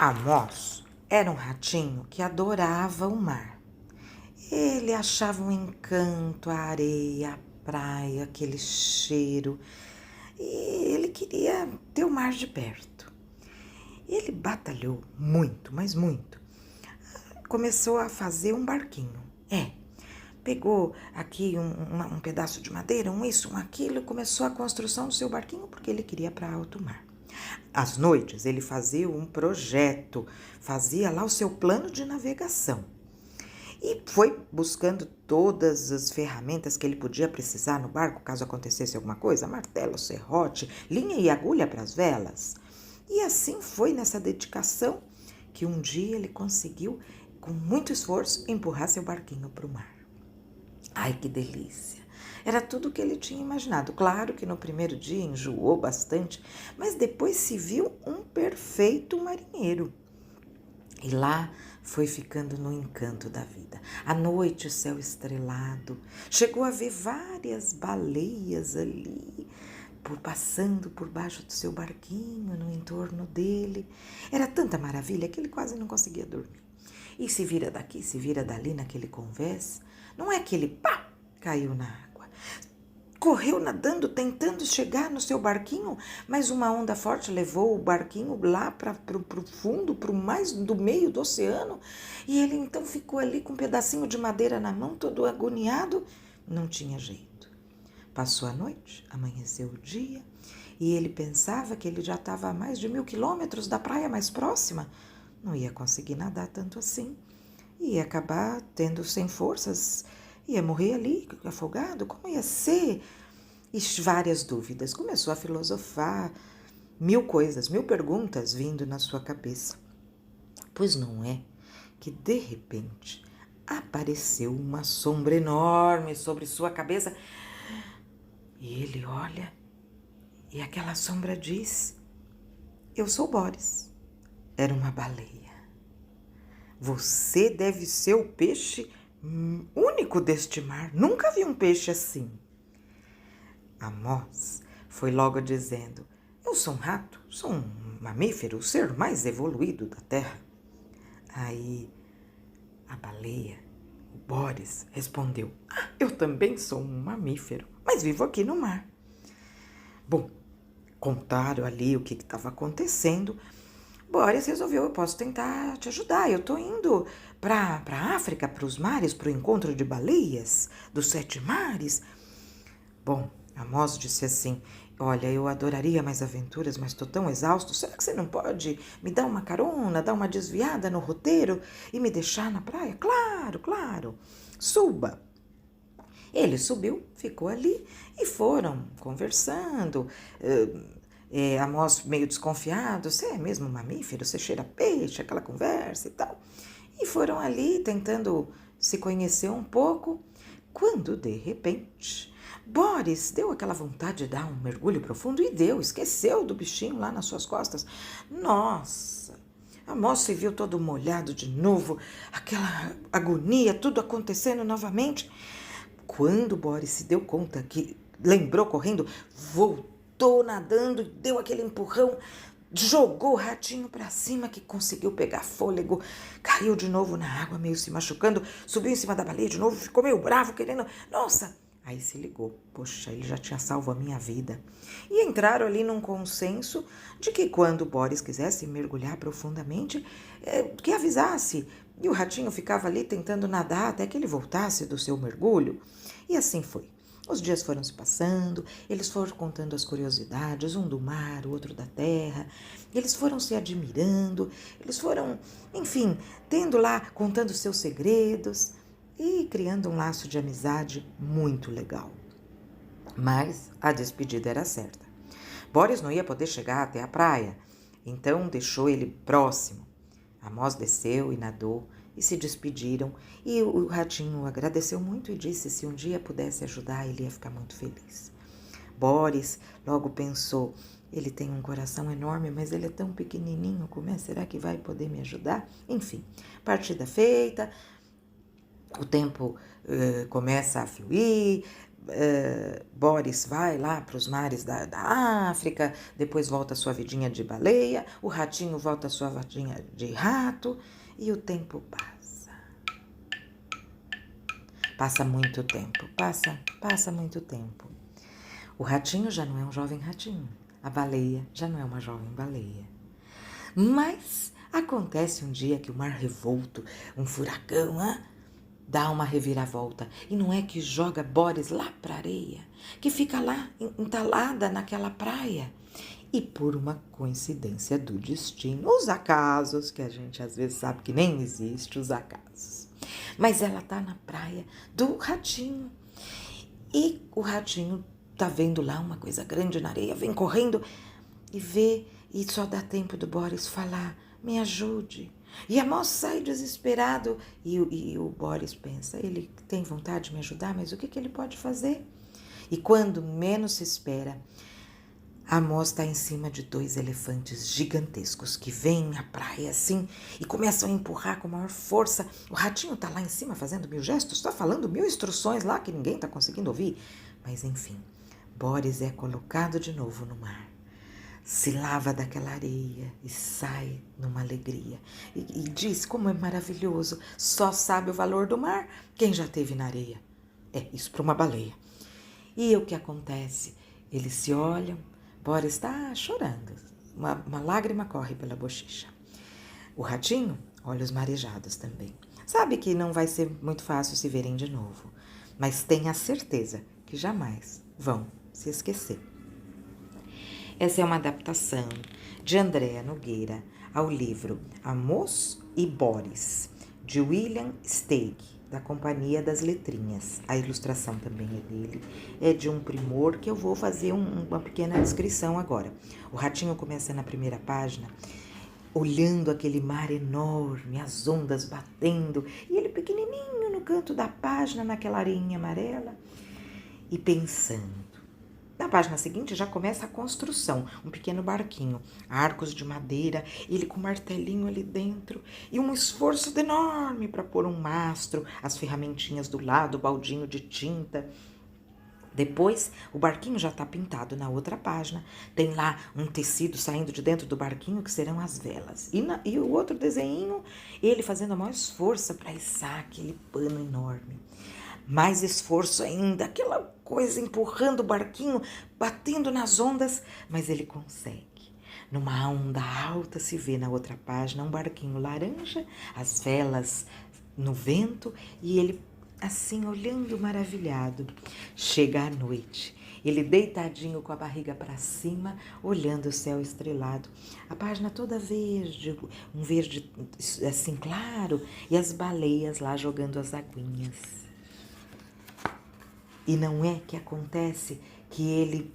Amos era um ratinho que adorava o mar. Ele achava um encanto a areia, a praia, aquele cheiro. E ele queria ter o mar de perto. Ele batalhou muito, mas muito. Começou a fazer um barquinho. Pegou aqui um pedaço de madeira, um isso, um aquilo, e começou a construção do seu barquinho porque ele queria para alto mar. Às noites ele fazia um projeto, fazia lá o seu plano de navegação. E foi buscando todas as ferramentas que ele podia precisar no barco, caso acontecesse alguma coisa, martelo, serrote, linha e agulha para as velas. E assim foi nessa dedicação que um dia ele conseguiu, com muito esforço, empurrar seu barquinho para o mar. Ai, que delícia! Era tudo o que ele tinha imaginado. Claro que no primeiro dia enjoou bastante, mas depois se viu um perfeito marinheiro. E lá foi ficando no encanto da vida. À noite, o céu estrelado. Chegou a ver várias baleias ali, passando por baixo do seu barquinho, no entorno dele. Era tanta maravilha que ele quase não conseguia dormir. E se vira daqui, se vira dali naquele convés. Não é que ele, pá, caiu na água. Correu nadando, tentando chegar no seu barquinho, mas uma onda forte levou o barquinho lá para o fundo, para o mais do meio do oceano. E ele então ficou ali com um pedacinho de madeira na mão, todo agoniado. Não tinha jeito. Passou a noite, amanheceu o dia, e ele pensava que ele já estava a mais de 1000 quilômetros da praia mais próxima. Não ia conseguir nadar tanto assim. Ia acabar tendo sem forças, ia morrer ali, afogado, como ia ser? E várias dúvidas. Começou a filosofar, 1000 coisas, 1000 perguntas vindo na sua cabeça. Pois não é que, de repente, apareceu uma sombra enorme sobre sua cabeça. E ele olha, e aquela sombra diz: eu sou Boris. Era uma baleia. Você deve ser o peixe único deste mar. Nunca vi um peixe assim. Amos foi logo dizendo: eu sou um rato, sou um mamífero, o ser mais evoluído da terra. Aí a baleia, o Boris, respondeu: eu também sou um mamífero, mas vivo aqui no mar. Bom, contaram ali o que estava acontecendo. Boris resolveu: eu posso tentar te ajudar. Eu estou indo para a África, para os mares, para o encontro de baleias dos 7 mares. Bom, Amos disse assim: olha, eu adoraria mais aventuras, mas estou tão exausto. Será que você não pode me dar uma carona, dar uma desviada no roteiro e me deixar na praia? Claro, claro. Suba. Ele subiu, ficou ali e foram conversando. Amos meio desconfiado: você é mesmo um mamífero? Você cheira peixe? Aquela conversa e tal. E foram ali tentando se conhecer um pouco, quando de repente Boris deu aquela vontade de dar um mergulho profundo e deu, esqueceu do bichinho lá nas suas costas. Nossa! Amos se viu todo molhado de novo, aquela agonia, tudo acontecendo novamente. Quando Boris se deu conta que lembrou correndo, voltou nadando, deu aquele empurrão, jogou o ratinho para cima, que conseguiu pegar fôlego, caiu de novo na água, meio se machucando, subiu em cima da baleia de novo, ficou meio bravo, querendo... Nossa! Aí se ligou: poxa, ele já tinha salvo a minha vida. E entraram ali num consenso de que quando Boris quisesse mergulhar profundamente, que avisasse. E o ratinho ficava ali tentando nadar até que ele voltasse do seu mergulho. E assim foi. Os dias foram se passando, eles foram contando as curiosidades, um do mar, o outro da terra. Eles foram se admirando, eles foram, enfim, tendo lá, contando seus segredos e criando um laço de amizade muito legal. Mas a despedida era certa. Boris não ia poder chegar até a praia, então deixou ele próximo. Amos desceu e nadou e se despediram, e o ratinho agradeceu muito e disse: se um dia pudesse ajudar, ele ia ficar muito feliz. Boris logo pensou: ele tem um coração enorme, mas ele é tão pequenininho, como é? Será que vai poder me ajudar? Enfim, partida feita, o tempo começa a fluir, Boris vai lá para os mares da África, depois volta a sua vidinha de baleia, o ratinho volta a sua vidinha de rato e o tempo passa. Passa muito tempo, passa muito tempo. O ratinho já não é um jovem ratinho, a baleia já não é uma jovem baleia. Mas acontece um dia que o mar revolto, um furacão, dá uma reviravolta. E não é que joga Boris lá para a areia, que fica lá entalada naquela praia. E por uma coincidência do destino, os acasos, que a gente às vezes sabe que nem existe, os acasos. Mas ela tá na praia do ratinho. E o ratinho tá vendo lá uma coisa grande na areia, vem correndo e vê, e só dá tempo do Boris falar, me ajude. E a moça sai desesperado e o Boris pensa, ele tem vontade de me ajudar, mas o que ele pode fazer? E quando menos se espera, a moça está em cima de 2 elefantes gigantescos que vêm à praia assim e começam a empurrar com maior força. O ratinho está lá em cima fazendo 1000 gestos, está falando 1000 instruções lá que ninguém está conseguindo ouvir. Mas enfim, Boris é colocado de novo no mar. Se lava daquela areia e sai numa alegria. E diz como é maravilhoso, só sabe o valor do mar quem já esteve na areia. É, isso para uma baleia. E o que acontece? Eles se olham, Boris está chorando, uma lágrima corre pela bochecha. O ratinho, olhos marejados também. Sabe que não vai ser muito fácil se verem de novo, mas tenha certeza que jamais vão se esquecer. Essa é uma adaptação de Andréa Nogueira ao livro Amos e Boris, de William Steig, da Companhia das Letrinhas. A ilustração também é dele. É de um primor que eu vou fazer uma pequena descrição agora. O ratinho começa na primeira página, olhando aquele mar enorme, as ondas batendo, e ele pequenininho no canto da página, naquela areinha amarela, e pensando. Na página seguinte já começa a construção, um pequeno barquinho, arcos de madeira, ele com um martelinho ali dentro e um esforço enorme para pôr um mastro, as ferramentinhas do lado, o baldinho de tinta. Depois, o barquinho já está pintado na outra página, tem lá um tecido saindo de dentro do barquinho que serão as velas. E o outro desenho, ele fazendo a maior esforço para içar aquele pano enorme. Mais esforço ainda, aquela coisa empurrando o barquinho, batendo nas ondas, mas ele consegue. Numa onda alta se vê na outra página um barquinho laranja, as velas no vento e ele assim olhando maravilhado. Chega a noite, ele deitadinho com a barriga para cima, olhando o céu estrelado. A página toda verde, um verde assim claro, e as baleias lá jogando as aguinhas. E não é que acontece que ele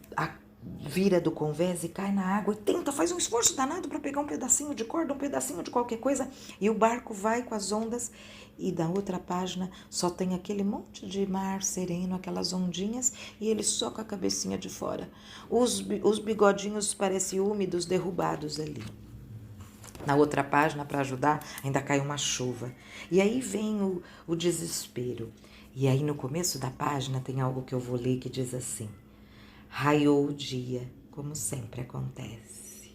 vira do convés e cai na água e faz um esforço danado para pegar um pedacinho de corda, um pedacinho de qualquer coisa, e o barco vai com as ondas, e da outra página só tem aquele monte de mar sereno, aquelas ondinhas, e ele só com a cabecinha de fora. Os bigodinhos parecem úmidos, derrubados ali. Na outra página, para ajudar, ainda cai uma chuva. E aí vem o desespero. E aí no começo da página tem algo que eu vou ler que diz assim: raiou o dia, como sempre acontece.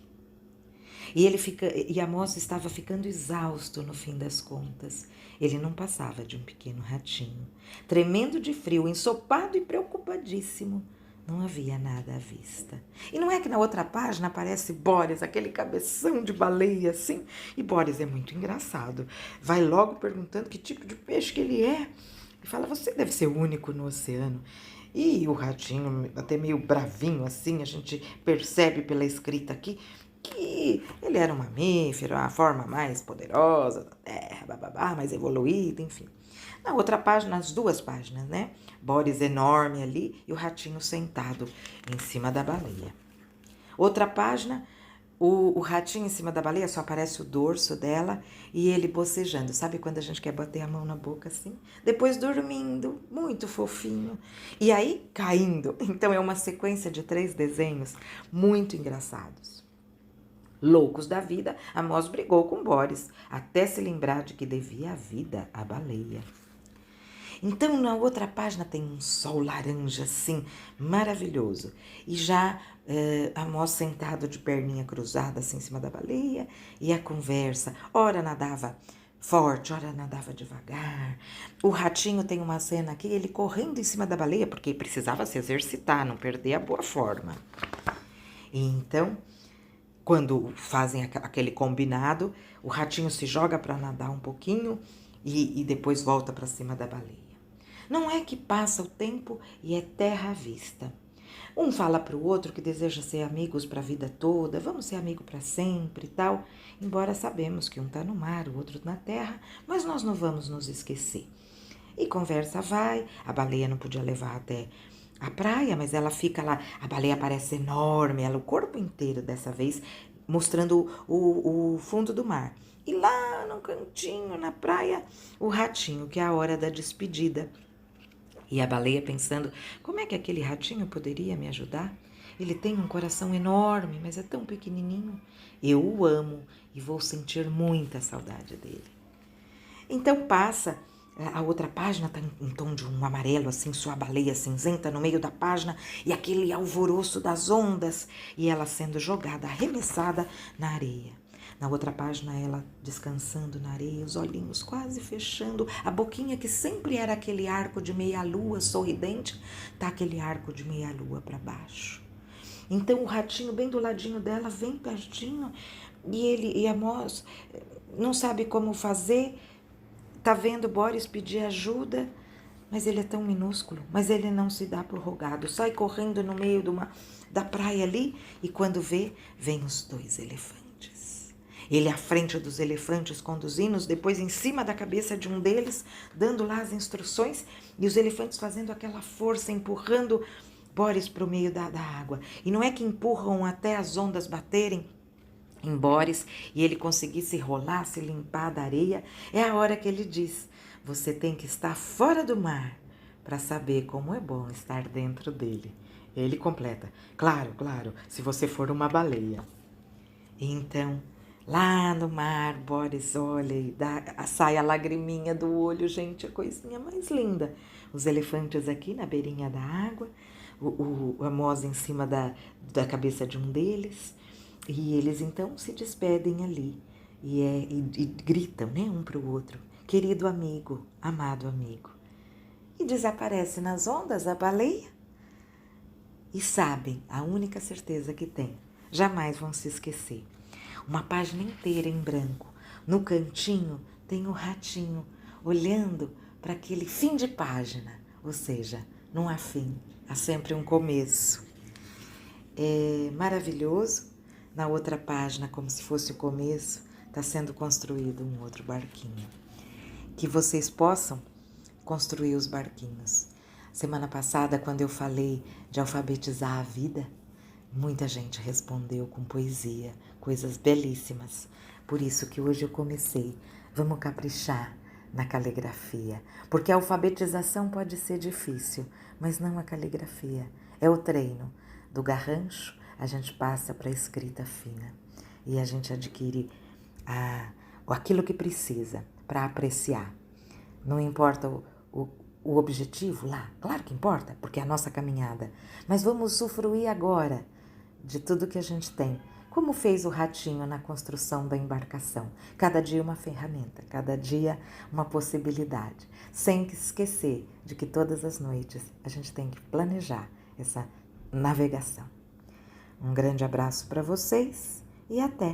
E a moça estava ficando exausto no fim das contas. Ele não passava de um pequeno ratinho, tremendo de frio, ensopado e preocupadíssimo. Não havia nada à vista. E não é que na outra página aparece Boris, aquele cabeção de baleia assim. E Boris é muito engraçado. Vai logo perguntando que tipo de peixe que ele é. E fala, você deve ser o único no oceano. E o ratinho, até meio bravinho assim, a gente percebe pela escrita aqui, que ele era um mamífero, a forma mais poderosa da Terra, bababá, mais evoluída, enfim. Na outra página, as 2 páginas, né? Boris enorme ali e o ratinho sentado em cima da baleia. Outra página, o ratinho em cima da baleia, só aparece o dorso dela e ele bocejando. Sabe quando a gente quer bater a mão na boca assim? Depois dormindo, muito fofinho. E aí caindo. Então é uma sequência de 3 desenhos muito engraçados. Loucos da vida, Amos brigou com Boris, até se lembrar de que devia a vida à baleia. Então, na outra página tem um sol laranja, assim, maravilhoso. E já Amós sentado de perninha cruzada, assim, em cima da baleia, e a conversa. Ora nadava forte, ora nadava devagar. O ratinho tem uma cena aqui, ele correndo em cima da baleia, porque precisava se exercitar, não perder a boa forma. E então, quando fazem aquele combinado, o ratinho se joga para nadar um pouquinho e depois volta para cima da baleia. Não é que passa o tempo e é terra à vista. Um fala para o outro que deseja ser amigos para a vida toda, vamos ser amigos para sempre e tal, embora sabemos que um está no mar, o outro na terra, mas nós não vamos nos esquecer. E conversa vai, a baleia não podia levar até a praia, mas ela fica lá, a baleia parece enorme, ela o corpo inteiro dessa vez, mostrando o fundo do mar. E lá no cantinho, na praia, o ratinho, que é a hora da despedida. E a baleia pensando, como é que aquele ratinho poderia me ajudar? Ele tem um coração enorme, mas é tão pequenininho. Eu o amo e vou sentir muita saudade dele. Então passa, a outra página está em tom de um amarelo, assim, sua baleia cinzenta no meio da página e aquele alvoroço das ondas e ela sendo jogada, arremessada na areia. Na outra página, ela descansando na areia, os olhinhos quase fechando, a boquinha que sempre era aquele arco de meia-lua sorridente, tá aquele arco de meia-lua para baixo. Então o ratinho bem do ladinho dela vem pertinho e Amós não sabe como fazer, tá vendo Boris pedir ajuda, mas ele é tão minúsculo, mas ele não se dá por rogado, sai correndo no meio da praia ali e quando vê, vem os dois elefantes. Ele à frente dos elefantes conduzindo-os, depois em cima da cabeça de um deles, dando lá as instruções, e os elefantes fazendo aquela força, empurrando Boris para o meio da água. E não é que empurram até as ondas baterem em Boris e ele conseguir se rolar, se limpar da areia, é a hora que ele diz, você tem que estar fora do mar para saber como é bom estar dentro dele. Ele completa, claro, se você for uma baleia. Então, lá no mar, Boris olha e sai a lagriminha do olho, gente, a coisinha mais linda. Os elefantes aqui na beirinha da água, o Amós em cima da cabeça de um deles, e eles então se despedem ali e gritam, né, um para o outro, querido amigo, amado amigo. E desaparece nas ondas a baleia e sabem, a única certeza que tem, jamais vão se esquecer. Uma página inteira em branco. No cantinho tem o ratinho olhando para aquele fim de página. Ou seja, não há fim, há sempre um começo. É maravilhoso. Na outra página, como se fosse o começo, está sendo construído um outro barquinho. Que vocês possam construir os barquinhos. Semana passada, quando eu falei de alfabetizar a vida, muita gente respondeu com poesia, coisas belíssimas. Por isso que hoje eu comecei. Vamos caprichar na caligrafia. Porque a alfabetização pode ser difícil, mas não a caligrafia. É o treino. Do garrancho, a gente passa para a escrita fina. E a gente adquire aquilo que precisa para apreciar. Não importa o objetivo lá, claro que importa, porque é a nossa caminhada. Mas vamos usufruir agora de tudo que a gente tem, como fez o ratinho na construção da embarcação. Cada dia uma ferramenta, cada dia uma possibilidade, sem esquecer de que todas as noites a gente tem que planejar essa navegação. Um grande abraço para vocês e até!